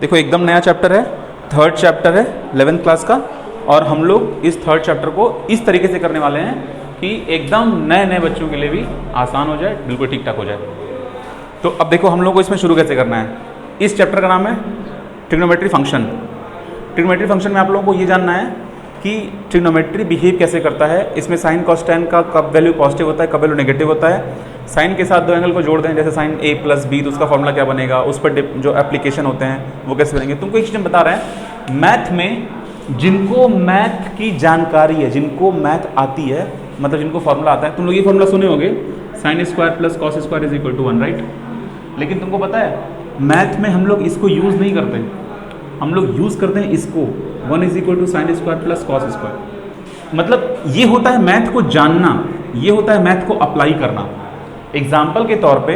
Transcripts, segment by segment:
देखो एकदम नया चैप्टर है, थर्ड चैप्टर है 11th क्लास का, और हम लोग इस थर्ड चैप्टर को इस तरीके से करने वाले हैं कि एकदम नए नए बच्चों के लिए भी आसान हो जाए, बिल्कुल ठीक ठाक हो जाए। तो अब देखो हम लोग को इसमें शुरू कैसे करना है। इस चैप्टर का नाम है ट्रिग्नोमेट्री फंक्शन। ट्रिग्नोमेट्री फंक्शन में आप लोगों को ये जानना है कि ट्रिग्नोमेट्री बिहेव कैसे करता है। इसमें साइन कॉस टैन का कब वैल्यू पॉजिटिव होता है, कब वैल्यू नेगेटिव होता है। साइन के साथ दो एंगल को जोड़ दें, जैसे साइन ए प्लस बी, तो उसका फॉर्मूला क्या बनेगा, उस पर जो एप्लीकेशन होते हैं वो कैसे बनेंगे। तुमको एक चीज़ बता रहे हैं, मैथ में जिनको मैथ की जानकारी है, जिनको मैथ आती है, मतलब जिनको फॉर्मूला आता है, तुम लोग ये फॉर्मूला सुने होंगे, sine square plus cos square is equal to 1, right. लेकिन तुमको पता है मैथ में हम लोग इसको यूज़ नहीं करते, हम लोग यूज़ करते हैं इसको, 1 is equal to sine square plus cos square. मतलब ये होता है मैथ को जानना, ये होता है मैथ को अप्लाई करना। एग्जाम्पल के तौर पे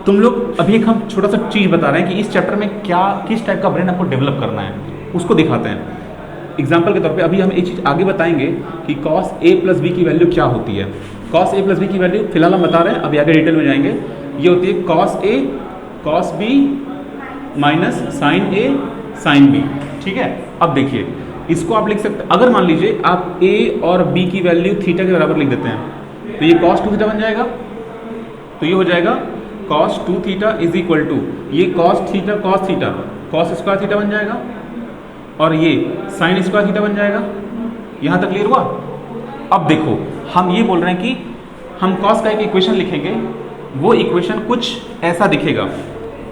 तुम लोग अभी एक हम छोटा सा चीज़ बता रहे हैं कि इस चैप्टर में क्या किस टाइप का ब्रेन आपको डेवलप करना है, उसको दिखाते हैं। एग्जाम्पल के तौर पे अभी हम एक चीज़ आगे बताएंगे कि कॉस ए प्लस बी की वैल्यू क्या होती है। कॉस ए प्लस बी की वैल्यू फिलहाल हम बता रहे हैं, अभी आगे डिटेल में जाएंगे। ये होती है cos A cos B minus sign A sine B, ठीक है। अब देखिए इसको आप लिख सकते हैं, अगर मान लीजिए आप ए और बी की वैल्यू थीटा के बराबर लिख देते हैं तो ये कॉस 2 थीटा बन जाएगा, तो ये हो जाएगा cos 2 theta is equal to ये cos theta cos square theta बन जाएगा, और ये साइन स्क्वायर थीटा बन जाएगा। यहाँ तक क्लियर हुआ। अब देखो हम ये बोल रहे हैं कि हम कॉस का एक इक्वेशन लिखेंगे, वो इक्वेशन कुछ ऐसा दिखेगा,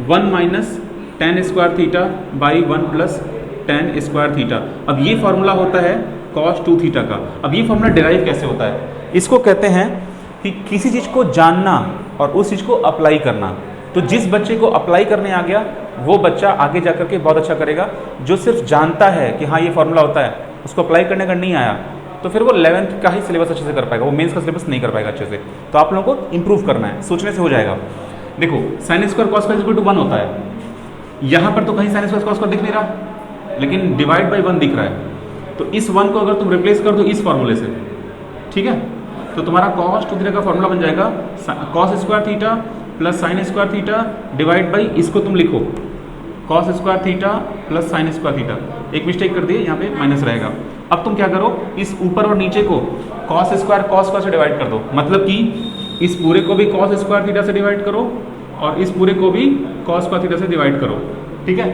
1 minus ten square theta by 1 plus ten square theta. अब ये फॉर्मूला होता है कॉस 2 थीटा का। अब ये फॉर्मूला डिराइव कैसे होता है, इसको कहते हैं कि किसी चीज़ को जानना और उस चीज़ को अप्लाई करना। तो जिस बच्चे को अप्लाई करने आ गया वो बच्चा आगे जा करके बहुत अच्छा करेगा। जो सिर्फ जानता है कि हाँ ये फॉर्मूला होता है, उसको अप्लाई करने का नहीं आया, तो फिर वो 11th का ही सिलेबस अच्छे से कर पाएगा, वो मेंस का सिलेबस नहीं कर पाएगा अच्छे से। तो आप लोगों को इंप्रूव करना है, सोचने से हो जाएगा। देखो sine square cos square equal to 1 होता है, यहाँ पर तो कहीं साइन स्क्वायर कॉस स्क्वायर दिख नहीं रहा, लेकिन डिवाइड बाई 1 दिख रहा है। तो इस 1 को अगर तुम रिप्लेस कर दो इस फॉर्मूले से, ठीक है, तो तुम्हारा कॉस 2 थीटा का फॉर्मूला बन जाएगा cos square theta plus sine square theta divide by, इसको तुम लिखो cos square theta plus sine square theta. एक मिस्टेक कर दिए, यहाँ पे माइनस रहेगा। अब तुम क्या करो, इस ऊपर और नीचे को कॉस स्क्वायर से डिवाइड कर दो, मतलब कि इस पूरे को भी कॉस स्क्वायर थीटा से डिवाइड करो और इस पूरे को भी कॉस स्क्वायर थीटा से डिवाइड करो, ठीक है।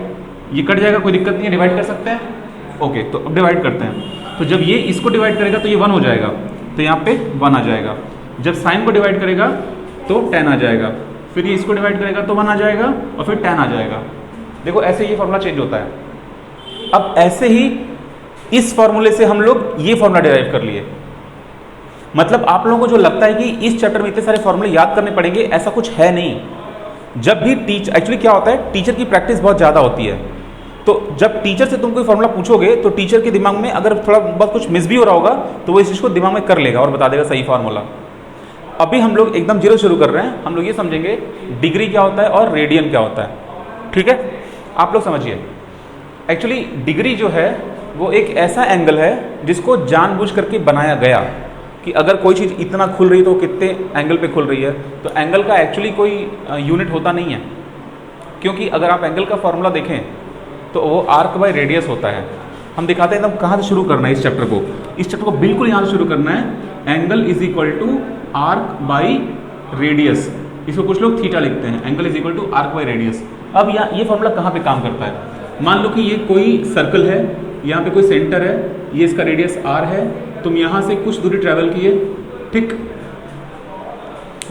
ये कट जाएगा, कोई दिक्कत नहीं है, डिवाइड कर सकते हैं। ओके, तो अब डिवाइड करते हैं। तो जब ये इसको डिवाइड करेगा तो ये 1 हो जाएगा, तो यहाँ पे 1 आ जाएगा। जब साइन को डिवाइड करेगा तो 10 आ जाएगा, फिर ये इसको डिवाइड करेगा तो 1 आ जाएगा, और फिर 10 आ जाएगा। देखो ऐसे ये फॉर्मूला चेंज होता है। अब ऐसे ही इस फॉर्मूले से हम लोग ये फॉर्मूला डिराइव कर लिए। मतलब आप लोगों को जो लगता है कि इस चैप्टर में इतने सारे फॉर्मूले याद करने पड़ेंगे, ऐसा कुछ है नहीं। जब भी एक्चुअली क्या होता है, टीचर की प्रैक्टिस बहुत ज़्यादा होती है। तो जब टीचर से तुम कोई फॉर्मूला पूछोगे तो टीचर के दिमाग में अगर थोड़ा बहुत कुछ मिस भी हो रहा होगा तो वो इस चीज़ को दिमाग में कर लेगा और बता देगा सही फॉर्मूला। अभी हम लोग एकदम जीरो शुरू कर रहे हैं, हम लोग ये समझेंगे डिग्री क्या होता है और रेडियन क्या होता है, ठीक है। आप लोग समझिए, एक्चुअली डिग्री जो है वो एक ऐसा एंगल है जिसको जानबूझ करके बनाया गया कि अगर कोई चीज़ इतना खुल रही है तो कितने एंगल पे खुल रही है। तो एंगल का एक्चुअली कोई यूनिट होता नहीं है, क्योंकि अगर आप एंगल का फॉर्मूला देखें तो वो आर्क बाय रेडियस होता है। हम दिखाते हैं एकदम कहाँ से शुरू करना है इस चैप्टर को। इस चैप्टर को बिल्कुल यहाँ से शुरू करना है। Angle is equal to arc by radius, इसको कुछ लोग थीटा लिखते हैं, angle is equal to arc by radius. अब यहाँ ये फॉर्मूला कहाँ पे काम करता है, मान लो कि ये कोई सर्कल है, यहाँ पे कोई सेंटर है, ये इसका रेडियस r है, तुम यहाँ से कुछ दूरी ट्रेवल किए, ठीक।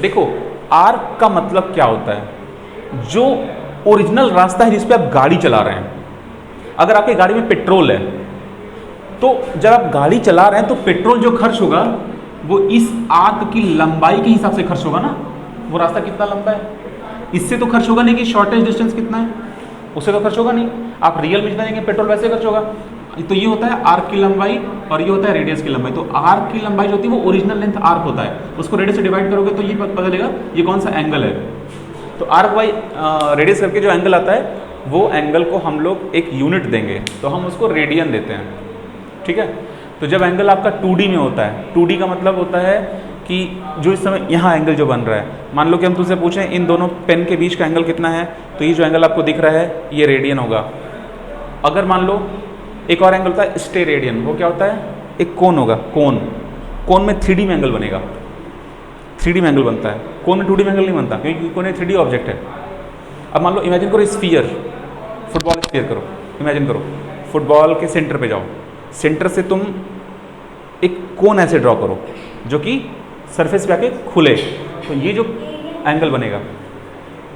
देखो आर्क का मतलब क्या होता है, जो ओरिजिनल रास्ता है जिसपे आप गाड़ी चला रहे हैं। अगर आपकी गाड़ी में पेट्रोल है तो जब आप गाड़ी चला रहे हैं तो पेट्रोल जो खर्च होगा वो इस आर्क की लंबाई के हिसाब से खर्च होगा ना। वो रास्ता कितना लंबा है, इससे तो खर्च होगा नहीं कि शॉर्टेज डिस्टेंस कितना है, उससे तो खर्च होगा नहीं। आप रियल में जितना देंगे पेट्रोल वैसे खर्च होगा। तो ये होता है आर्क की लंबाई और ये होता है रेडियस की लंबाई। तो आर्क की लंबाई जो होती है वो ओरिजिनल लेंथ आर्क होता है, उसको रेडियस से डिवाइड करोगे तो ये पता चलेगा ये कौन सा एंगल है। तो आर्क बाई रेडियस करके जो एंगल आता है वो एंगल को हम लोग एक यूनिट देंगे, तो हम उसको रेडियन देते हैं, ठीक है। तो जब एंगल आपका 2D में होता है, 2D का मतलब होता है कि जो इस समय यहाँ एंगल जो बन रहा है, मान लो कि हम तुमसे पूछें इन दोनों पेन के बीच का एंगल कितना है, तो ये जो एंगल आपको दिख रहा है ये रेडियन होगा, अगर मान लो एक और एंगल होता है स्टेरेडियन, वो क्या होता है, एक कोन होगा, कोन में 3D में एंगल बनेगा, 3D में एंगल बनता है, कोन में 2D में एंगल नहीं बनता क्योंकि कोन एक 3D ऑब्जेक्ट है। अब मान लो इमेजिन करो स्फीयर, फुटबॉल स्फीयर करो, इमेजिन करो फुटबॉल के सेंटर पे जाओ, सेंटर से तुम एक कोन ऐसे ड्रॉ करो जो कि सरफेस पे आके खुले, तो ये जो एंगल बनेगा,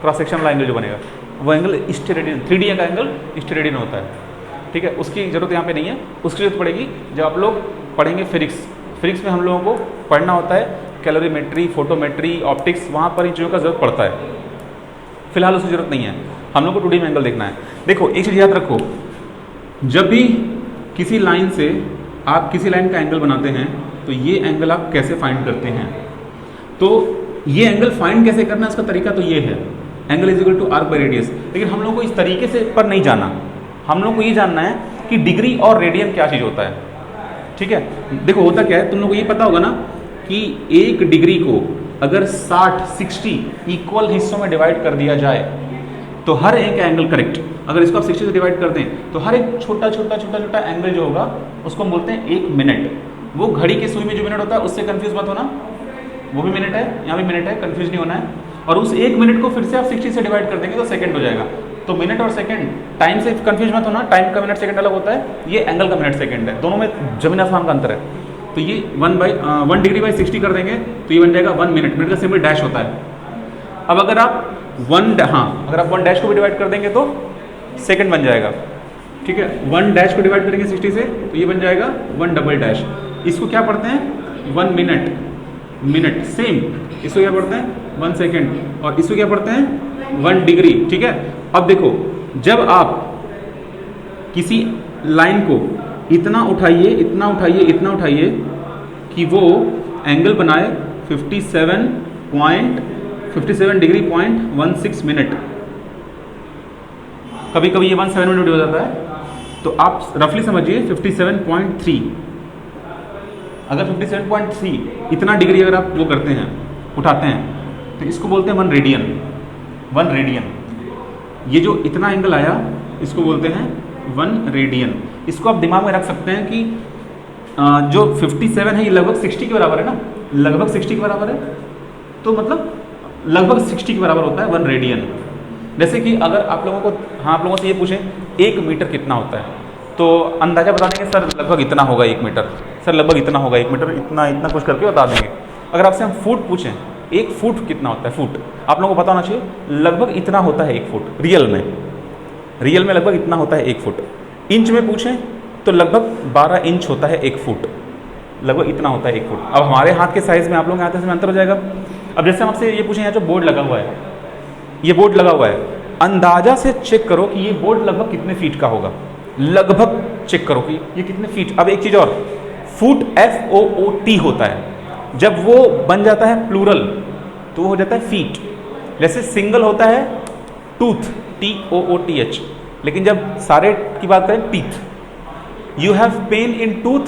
क्रॉस सेक्शन वाला एंगल जो बनेगा, वो एंगल स्टेरेडियन, 3D का एंगल स्टेरेडियन होता है। ठीक है, उसकी ज़रूरत यहाँ पे नहीं है, उसकी जरूरत पड़ेगी जब आप लोग पढ़ेंगे फिजिक्स में हम लोगों को पढ़ना होता है कैलोरीमेट्री, फोटोमेट्री, ऑप्टिक्स, वहाँ पर इन चीज़ों का जरूरत पड़ता है। फिलहाल उसकी जरूरत नहीं है, हम लोग को 2D में एंगल देखना है। देखो एक चीज़ याद रखो, जब भी किसी लाइन से आप किसी लाइन का एंगल बनाते हैं तो ये एंगल आप कैसे फाइंड करते हैं, तो ये एंगल फाइंड कैसे करना है उसका तरीका तो ये है, angle is equal to arc by radius. लेकिन हम लोग को इस तरीके से पर नहीं जाना, हम लोग को ये जानना है कि डिग्री और रेडियन क्या चीज़ होता है। ठीक है, देखो होता क्या है, तुम लोग को ये पता होगा ना कि एक डिग्री को अगर 60 इक्वल हिस्सों में डिवाइड कर दिया जाए तो हर एक एंगल करेक्ट, अगर इसको आप 60 से डिवाइड कर दें तो हर एक छोटा छोटा एंगल जो होगा उसको हम बोलते हैं 1 मिनट। वो घड़ी की सुई में जो मिनट होता है उससे कंफ्यूज मत होना, वो भी मिनट है, यहाँ भी मिनट है, कंफ्यूज नहीं होना है। और उस 1 मिनट को फिर से आप 60 से डिवाइड कर देंगे तो सेकंड हो जाएगा। तो मिनट और सेकंड, टाइम से कंफ्यूज मत होना, टाइम का मिनट सेकंड अलग होता है, ये एंगल का मिनट सेकंड है, दोनों में जमीन आसमान का अंतर है। तो ये 1 डिग्री बाई 60 कर देंगे तो ये बन जाएगा 1 मिनट, मिनट का सिंबल डैश होता है। अब अगर आप 1 डैश को भी डिवाइड कर देंगे तो सेकंड बन जाएगा। ठीक है, 1 डैश को डिवाइड करेंगे 60 से तो ये बन जाएगा 1 डबल डैश। इसको क्या पढ़ते हैं 1 मिनट सेम, इसको क्या पढ़ते हैं 1 सेकेंड, और इसको क्या पढ़ते हैं 1 डिग्री। ठीक है, अब देखो जब आप किसी लाइन को इतना उठाइए कि वो एंगल बनाए 57 डिग्री पॉइंट 16 मिनट, कभी कभी ये 17 मिनट हो जाता है, तो आप रफली समझिए 57.3। अगर 57.3 इतना डिग्री अगर आप वो करते हैं, उठाते हैं, तो इसको बोलते हैं 1 रेडियन। ये जो इतना एंगल आया इसको बोलते हैं 1 रेडियन। इसको आप दिमाग में रख सकते हैं कि जो 57 है ये लगभग 60 के बराबर है ना, लगभग 60 के बराबर है, तो मतलब लगभग 60 के बराबर होता है 1 रेडियन। जैसे कि अगर आप लोगों से ये पूछें 1 मीटर कितना होता है, तो अंदाजा बता देंगे सर लगभग इतना होगा 1 मीटर, सर लगभग इतना होगा 1 मीटर, इतना कुछ करके बता देंगे। अगर आपसे हम फुट पूछें 1 फुट कितना होता है, फुट आप लोगों को पता होना चाहिए, लगभग इतना होता है 1 फुट, रियल में लगभग इतना होता है 1 फुट। इंच में पूछें तो लगभग 12 इंच होता है 1 फुट, लगभग इतना होता है 1 फुट। अब हमारे हाथ के साइज़ में आप लोगों के हाथ के साइज में अंतर हो जाएगा। अब जैसे हम आपसे ये पूछें, यहाँ जो बोर्ड लगा हुआ है, ये बोर्ड लगा हुआ है, अंदाजा से चेक करो कि ये बोर्ड लगभग कितने फीट का होगा, लगभग चेक करो कि ये कितने फीट। अब एक चीज़ और, फुट FOOT होता है, जब वो बन जाता है प्लूरल तो वो हो जाता है फीट। जैसे सिंगल होता है टूथ, TOOTH, लेकिन जब सारे की बात करें teeth, you have pain in tooth,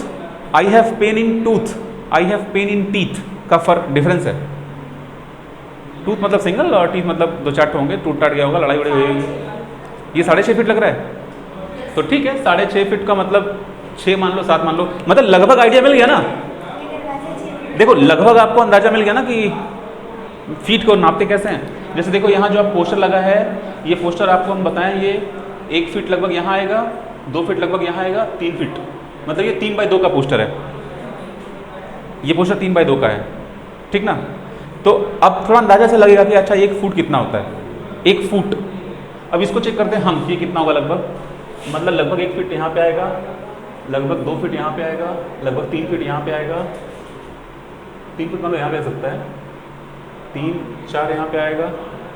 I have pain in tooth, I have pain in teeth का फर्क डिफरेंस है। टूथ मतलब सिंगल और टीथ मतलब 2-4 होंगे, टूट टाट गया होगा, लड़ाई वड़ाई होगी। ये 6.5 फीट लग रहा है, तो ठीक है 6.5 फीट का मतलब 6 मान लो, 7 मान लो, मतलब लगभग आइडिया मिल गया ना। देखो लगभग आपको अंदाजा मिल गया ना कि फीट को नापते कैसे हैं। जैसे देखो यहाँ जो आप पोस्टर लगा है, ये पोस्टर आपको हम बताएं, ये 1 फीट लगभग यहाँ आएगा, 2 फीट लगभग यहाँ आएगा, 3 फीट, मतलब ये 3x2 का पोस्टर है, ये पोस्टर 3x2 का है, ठीक ना। तो अब थोड़ा अंदाजा से लगेगा कि अच्छा 1 फुट कितना होता है, 1 फुट। अब इसको चेक करते हैं हम कि कितना होगा लगभग, मतलब लगभग 1 फीट यहाँ पे आएगा, लगभग 2 फीट यहाँ पे आएगा, लगभग 3 फीट यहाँ पे आएगा, 3 फीट मतलब यहाँ पे आ सकता है, 3 4 यहाँ पे आएगा,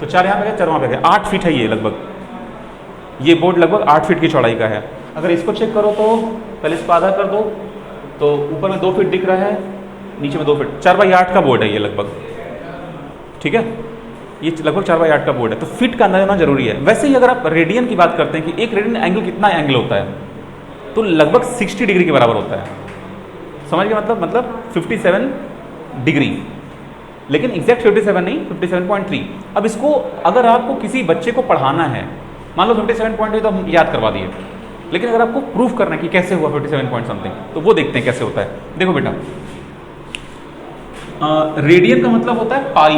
तो 4 यहाँ पे आएगा, 4 वहाँ पे आएगा, 8 फीट है ये लगभग। ये बोर्ड लगभग 8 फीट की चौड़ाई का है। अगर इसको चेक करो तो पहले इसको आधा कर दो, तो ऊपर में 2 फीट दिख रहा है, नीचे में 2 फीट, 4x8 का बोर्ड है ये लगभग, ठीक है, ये लगभग 4x8 का बोर्ड है। तो फीट का अंदाजा होना जरूरी है। वैसे ही अगर आप रेडियन की बात करते हैं कि 1 रेडियन एंगल कितना एंगल होता है, तो लगभग 60 डिग्री के बराबर होता है। समझ गए मतलब 57 डिग्री, लेकिन एग्जैक्ट 57 नहीं, 57.3। अब इसको अगर आपको किसी बच्चे को पढ़ाना है, मान लो 57.3 तो हम याद करवा दिए, लेकिन अगर आपको प्रूफ करना है कि कैसे हुआ 57 पॉइंट समथिंग, तो वो देखते हैं कैसे होता है। देखो बेटा, रेडियन का मतलब होता है पाई।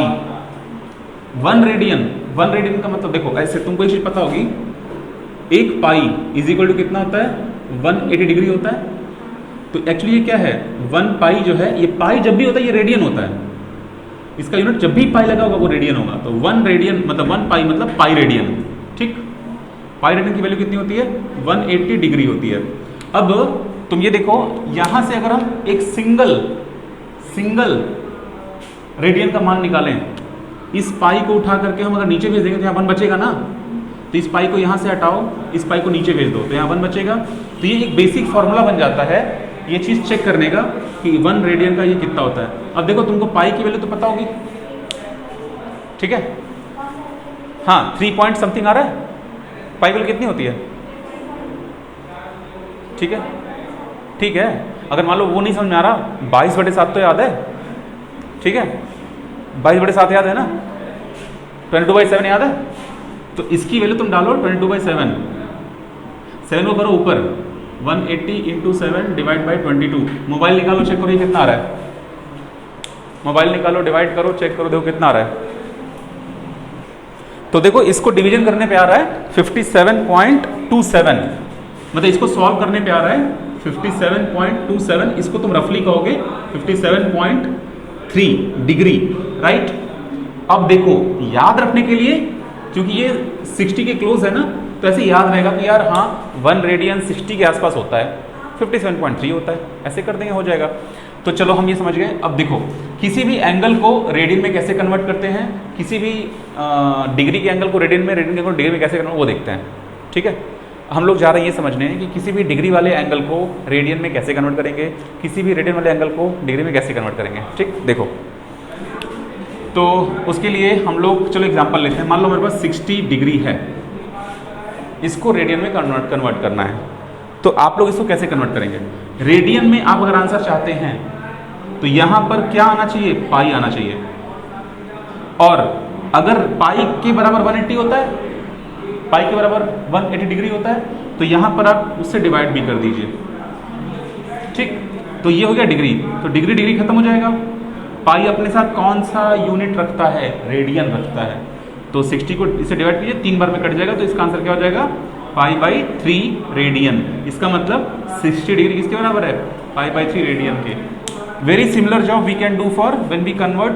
1 रेडियन का मतलब देखो ऐसे, तुमको एक चीज पता होगी, एक पाई इज इक्वल टू कितना होता है, 180 डिग्री होता है। तो एक्चुअली ये क्या है, 1 पाई जो है, ये पाई जब भी होता है ये रेडियन होता है, इसका यूनिट जब भी पाई लगा होगा वो रेडियन होगा। तो 1 रेडियन मतलब 1 पाई मतलब पाई रेडियन, ठीक। पाई रेडियन की वैल्यू कितनी होती है, 180 डिग्री होती है। अब तुम ये देखो, यहां से अगर हम एक सिंगल रेडियन का मान निकालें, इस पाई को उठा करके हम अगर नीचे भेज देंगे तो यहाँ 1 बचेगा ना। तो इस पाई को यहाँ से हटाओ, इस पाई को नीचे भेज दो तो यहाँ 1 बचेगा। तो ये एक बेसिक फॉर्मूला बन जाता है ये चीज़ चेक करने का कि 1 रेडियन का ये कितना होता है। अब देखो, तुमको पाई की वैल्यू तो पता होगी, ठीक है। हाँ, 3 पॉइंट समथिंग आ रहा है, पाई की वैल्यू कितनी होती है, ठीक है, ठीक है। अगर मान लो वो नहीं समझ में आ रहा, 22/7 तो याद है, ठीक है, 22/7 याद है ना, 22/7 याद है। तो इसकी वैल्यू तुम डालो 22/7, 7 को करो ऊपर, 180 × 7 डिवाइड बाई 22। मोबाइल निकालो, चेक करो ये कितना आ रहा है, मोबाइल निकालो, डिवाइड करो, चेक करो, देखो कितना आ रहा है। तो देखो इसको डिवीजन करने पे आ रहा है 57.27, मतलब इसको सॉल्व करने पे आ रहा है 57.27। इसको तुम रफली कहोगे 57.3 डिग्री, राइट। अब देखो याद रखने के लिए, क्योंकि ये 60 के क्लोज है ना, तो ऐसे याद रहेगा कि यार हाँ 1 रेडियन 60 के आसपास होता है, 57.3 होता है, ऐसे कर देंगे हो जाएगा। तो चलो हम ये समझ गए। अब देखो, किसी भी एंगल को रेडियन में कैसे कन्वर्ट करते हैं, किसी भी डिग्री के एंगल को रेडियन में, रेडियन के एंगल को डिग्री में कैसे कन्वर्ट, वो देखते हैं, ठीक है। हम लोग जा रहे हैं ये समझने कि किसी भी डिग्री वाले एंगल को रेडियन में कैसे कन्वर्ट करेंगे, किसी भी रेडियन वाले एंगल को डिग्री में कैसे कन्वर्ट करेंगे, ठीक। देखो, तो उसके लिए हम लोग चलो एग्जांपल लेते हैं। मान लो मेरे पास 60 डिग्री है, इसको रेडियन में कन्वर्ट करना है, तो आप लोग इसको कैसे कन्वर्ट करेंगे। रेडियन में आप अगर आंसर चाहते हैं तो यहां पर क्या आना चाहिए, पाई आना चाहिए। और अगर पाई के बराबर 180 होता है, पाई के बराबर 180 डिग्री होता है, तो यहां पर आप उससे डिवाइड भी कर दीजिए, ठीक। तो ये हो गया डिग्री, तो डिग्री खत्म हो जाएगा। पाई अपने साथ कौन सा यूनिट रखता है, रेडियन रखता है। तो 60 को इससे डिवाइड कीजिए, 3 बार में कट जाएगा, तो इसका आंसर क्या हो जाएगा, π/3 रेडियन। इसका मतलब 60 डिग्री किसके बराबर है, π/3 रेडियन के। Very similar job we can do for when we convert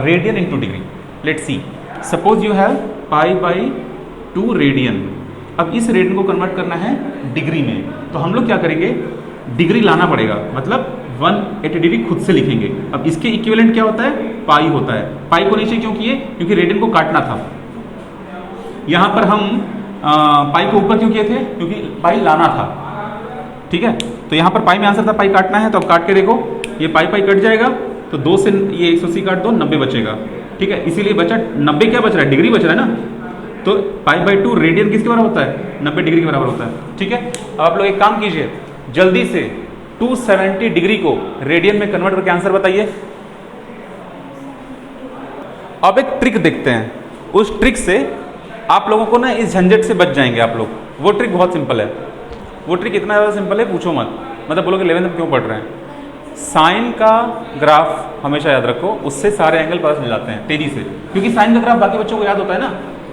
radian into degree. Let's see, suppose you have π/2 radian. अब इस रेडियन को कन्वर्ट करना है डिग्री में, तो हम लोग क्या करेंगे, डिग्री लाना पड़ेगा, मतलब 180 डिग्री खुद से लिखेंगे। अब इसके इक्विवेलेंट क्या होता है, पाई होता है। पाई को नीचे क्यों किए, क्योंकि रेडियन को काटना था। यहां पर हम पाई को ऊपर क्यों किए थे, क्योंकि पाई लाना था, ठीक है। तो यहां पर पाई में आंसर था पाई काटना है, तो अब काट के देखो, ये पाई कट जाएगा, तो 2 से ये 180 काट दो, 90 बचेगा, ठीक है। इसीलिए बचा 90, क्या बच रहा है, डिग्री बच रहा है ना। तो π/2 रेडियन किसके बराबर होता है, 90 डिग्री के बराबर होता है, ठीक है। अब आप लोग एक काम कीजिए, जल्दी से 270 डिग्री को रेडियन में कन्वर्ट करके आंसर बताइए। अब एक ट्रिक देखते हैं, उस ट्रिक से आप लोगों को ना इस झंझट से बच जाएंगे आप लोग। वो ट्रिक बहुत सिंपल है, वो ट्रिक इतना ज़्यादा सिंपल है पूछो मत, मतलब बोलोगे 11th में क्यों पढ़ रहे हैं। साइन का ग्राफ हमेशा याद रखो, उससे सारे एंगल पता चल जाते हैं तेजी से, क्योंकि साइन का ग्राफ बाकी बच्चों को याद होता है ना।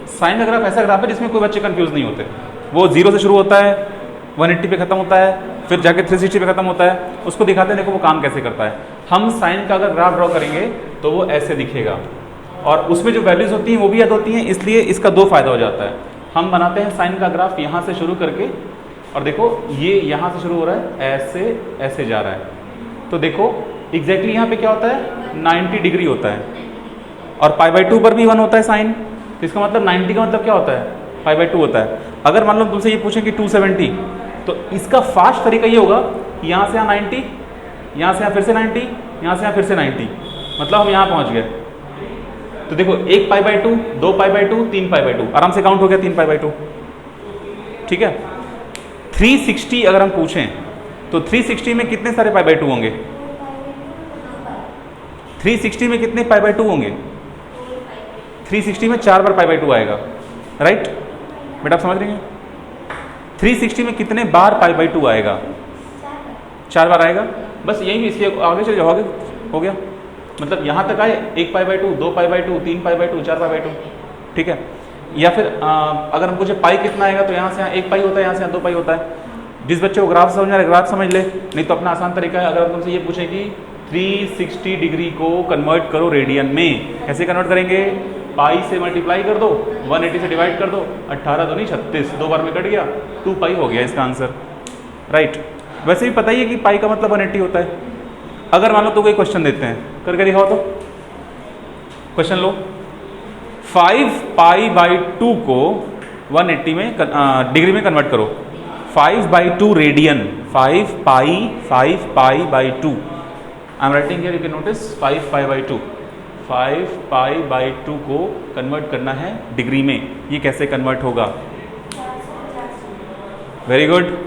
साइन का ग्राफ ऐसा ग्राफ है जिसमें कोई बच्चे कंफ्यूज नहीं होते। वो 0 से शुरू होता है, 180 पे खत्म होता है, फिर जाके 360 पे खत्म होता है, उसको दिखाते हैं देखो वो काम कैसे करता है। हम साइन का अगर ग्राफ ड्रॉ करेंगे तो वो ऐसे दिखेगा, और उसमें जो वैल्यूज होती हैं वो भी याद होती हैं, इसलिए इसका 2 फायदा हो जाता है। हम बनाते हैं साइन का ग्राफ यहाँ से शुरू करके, और देखो ये यहाँ से शुरू हो रहा है, ऐसे ऐसे जा रहा है, तो देखो एग्जैक्टली यहाँ पे क्या होता है, 90 डिग्री होता है, और π/2 पर भी 1 होता है साइन। तो इसका मतलब 90 का मतलब क्या होता है, π/2 होता है। अगर मान लो तुमसे ये पूछें कि 270, तो इसका फास्ट तरीका ये होगा कि यहाँ से यहाँ 90, यहाँ से यहाँ फिर से 90, यहाँ से यहाँ फिर से 90, मतलब हम यहाँ पहुँच गए। तो देखो 1 π/2, 2 π/2, 3 π/2, आराम से काउंट हो गया 3 π/2, ठीक है। 360 अगर हम पूछें तो 360 में कितने सारे π/2 होंगे, 360 में कितने π/2 होंगे, 360 में 4 बार π/2 आएगा, राइट। बेटा आप समझ रहे हैं, 360 में कितने बार पाई बाई 2 आएगा? 4 बार आएगा। बस यही भी, इसलिए आगे चले जाओ, आगे हो गया। मतलब यहाँ तक आए 1 pi by 2, 2 pi by 2, 3 pi by 2, 4 pi by 2, ठीक है। या फिर अगर हम पूछे पाई कितना आएगा, तो यहाँ से यहाँ 1 पाई होता है, यहाँ से यहाँ 2 पाई होता है। जिस बच्चे को ग्राफ समझना है ग्राफ समझ ले, नहीं तो अपना आसान तरीका है, अगर हम तुमसे ये पूछे कि 360 डिग्री को कन्वर्ट करो रेडियन में, कैसे कन्वर्ट करेंगे? पाई से मल्टीप्लाई कर दो, 180 से डिवाइड कर दो, 18 दूनी 36, 2 बार में कट गया, 2 पाई हो गया इसका आंसर, राइट। वैसे भी पता ही है कि पाई का मतलब 180 होता है। अगर मान लो तो कोई क्वेश्चन देते हैं, करके दिखाओ तो। क्वेश्चन लो, 5 पाई बाई 2 को 180 में डिग्री में कन्वर्ट करो। 5 by 2 radian, 5 pi by 2। I am writing here, you can notice 5 pi by 2। 5 pi by 2 को कन्वर्ट करना है डिग्री में, ये कैसे कन्वर्ट होगा? Very good.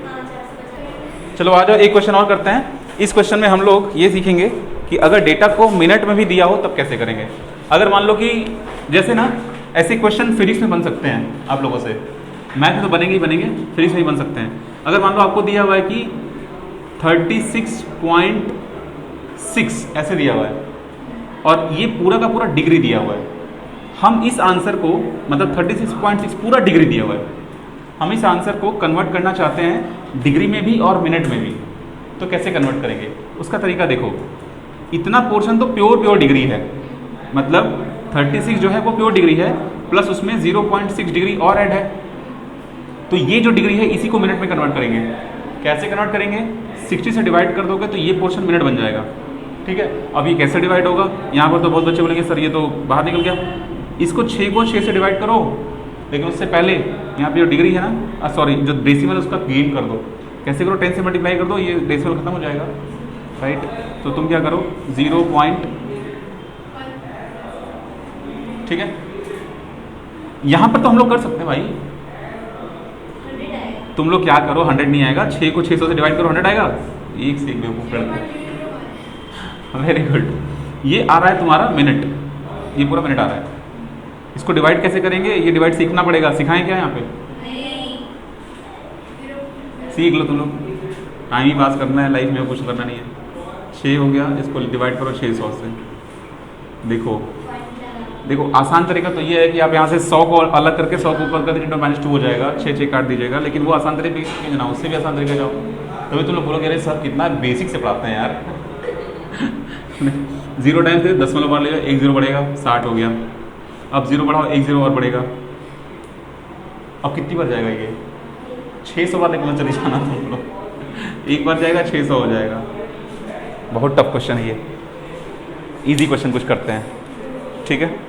चलो आ जाओ, एक क्वेश्चन और करते हैं। इस क्वेश्चन में हम लोग ये सीखेंगे कि अगर डेटा को मिनट में भी दिया हो तब कैसे करेंगे। अगर मान लो कि जैसे ना ऐसे क्वेश्चन फिजिक्स में बन सकते हैं आप लोगों से, मैथ में तो बनेंगे ही बनेंगे, फिजिक्स में ही बन सकते हैं। अगर मान लो आपको दिया हुआ है कि 36.6 ऐसे दिया हुआ है और ये पूरा का पूरा डिग्री दिया हुआ है, हम इस आंसर को, मतलब 36.6 पूरा डिग्री दिया हुआ है, हम इस आंसर को कन्वर्ट करना चाहते हैं डिग्री में भी और मिनट में भी, तो कैसे कन्वर्ट करेंगे? उसका तरीका देखो। इतना पोर्शन तो प्योर डिग्री है, मतलब 36 जो है वो प्योर डिग्री है, प्लस उसमें 0.6 डिग्री और ऐड है, तो ये जो डिग्री है इसी को मिनट में कन्वर्ट करेंगे। कैसे कन्वर्ट करेंगे? 60 से डिवाइड कर दोगे तो ये पोर्शन मिनट बन जाएगा, ठीक है। अब ये कैसे डिवाइड होगा? यहाँ पर तो बहुत बच्चे बोलेंगे सर ये तो बाहर निकल गया। इसको 6 को 6 से डिवाइड करो, लेकिन उससे पहले यहाँ पे जो डिग्री है ना, सॉरी जो डेसिमल है उसका गेन कर दो। कैसे करो? 10 से मल्टीप्लाई कर दो, ये डेसिमल खत्म हो जाएगा, राइट। तो तुम क्या करो 0. ठीक है, यहाँ पर तो हम लोग कर सकते हैं भाई। तुम लोग क्या करो, 100 नहीं आएगा, 6 को 600 से डिवाइड करो, 100 आएगा। एक से एक बेवकूफ लड़के। Very good. ये आ रहा है तुम्हारा मिनट, ये पूरा मिनट आ रहा है। इसको डिवाइड कैसे करेंगे? ये डिवाइड सीखना पड़ेगा। सिखाएं क्या यहाँ पे? सीख लो तुम लोग, टाइम ही पास करना है, लाइफ में कुछ करना नहीं है। 6 हो गया, इसको डिवाइड करो 600 से। देखो आसान तरीका तो ये है कि आप यहाँ से 100 को अलग करके 100 को ऊपर कर दीजिए, -2 हो जाएगा, 6 काट दीजिएगा। लेकिन वो आसान तरीके ना, उससे भी आसान तरीका जाओ, तभी तुम लोग बोलोगे अरे सर कितना बेसिक से पढ़ाते हैं यार। 0 टाइम से 10 बार लेगा, 1 0 बढ़ेगा, 60 हो गया। अब 0 बढ़ाओ, 1 0 और बढ़ेगा। अब कितनी बार जाएगा ये? 600 बार लेकर चले जाना तुम लोग। एक बार जाएगा 600 हो जाएगा। बहुत टफ क्वेश्चन है ये, इजी क्वेश्चन कुछ करते हैं, ठीक है।